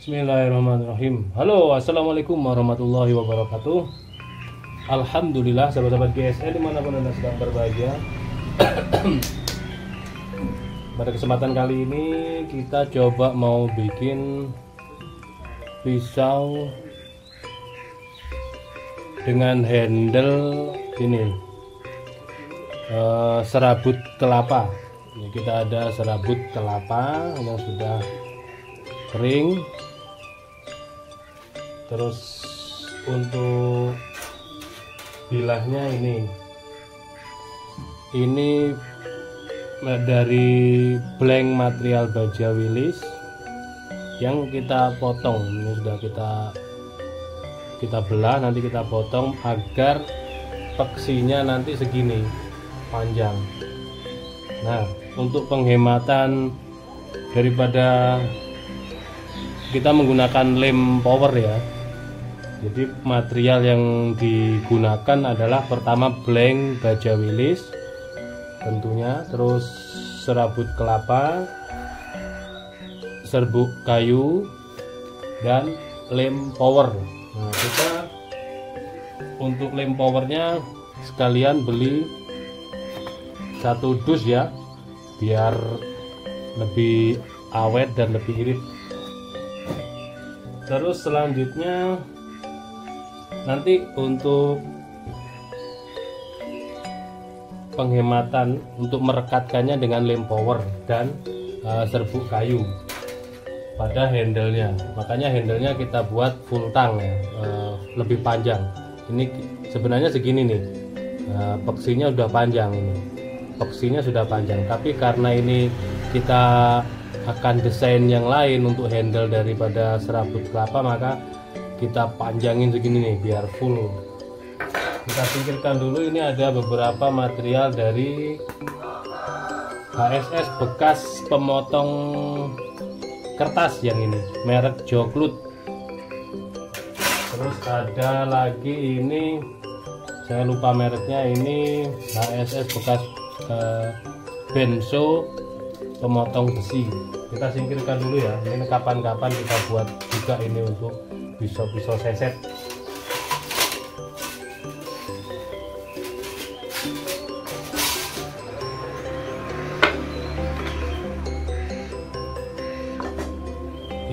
Bismillahirrahmanirrahim. Halo, assalamualaikum warahmatullahi wabarakatuh. Alhamdulillah, sahabat-sahabat GSL dimanapun Anda sedang berbahagia. Pada kesempatan kali ini kita coba mau bikin pisau dengan handle ini, serabut kelapa. Ini kita ada serabut kelapa yang sudah kering. Terus untuk bilahnya ini dari blank material baja wilis yang kita potong. Ini sudah kita belah, nanti kita potong agar peksinya nanti segini panjang. Nah, untuk penghematan daripada kita menggunakan lem power ya, jadi material yang digunakan adalah pertama blank baja wilis tentunya, terus serabut kelapa, serbuk kayu, dan lem power. Nah, kita untuk lem powernya sekalian beli satu dus ya, biar lebih awet dan lebih irit. Terus selanjutnya nanti untuk penghematan, untuk merekatkannya dengan lem power dan serbuk kayu pada handlenya. Makanya handlenya kita buat full tang ya, lebih panjang. Ini sebenarnya segini nih, peksinya udah panjang ini. Peksinya sudah panjang, tapi karena ini kita akan desain yang lain untuk handle daripada serabut kelapa, maka kita panjangin segini nih biar full. Kita singkirkan dulu. Ini ada beberapa material dari HSS bekas pemotong kertas yang ini, merek Joklut. Terus ada lagi ini, saya lupa mereknya, ini HSS bekas benso pemotong besi. Kita singkirkan dulu ya. Ini kapan-kapan kita buat juga ini untuk pisau-pisau seset.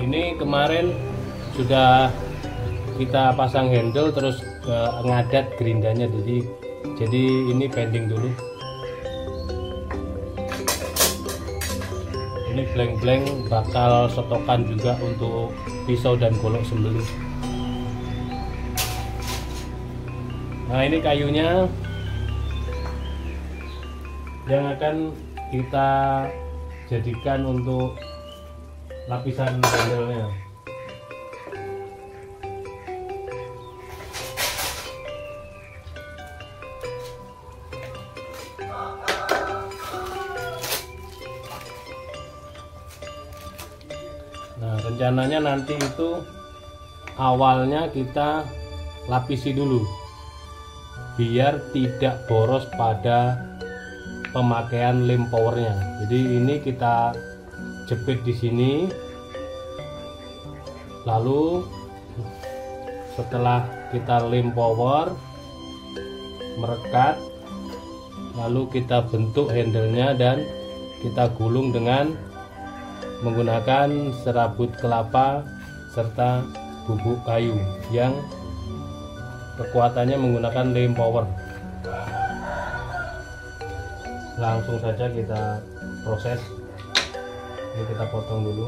Ini kemarin sudah kita pasang handle, terus ngadat gerindanya, jadi ini pending dulu. Ini blank-blank bakal sotokan juga untuk pisau dan golok sembelih. Nah, ini kayunya yang akan kita jadikan untuk lapisan handle-nya. Nah, rencananya nanti itu awalnya kita lapisi dulu biar tidak boros pada pemakaian lem powernya. Jadi ini kita jepit di sini, lalu setelah kita lem power merekat, lalu kita bentuk handlenya dan kita gulung dengan menggunakan serabut kelapa serta bubuk kayu yang kekuatannya menggunakan lem power. Langsung saja kita proses. Ini kita potong dulu.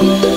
Bye.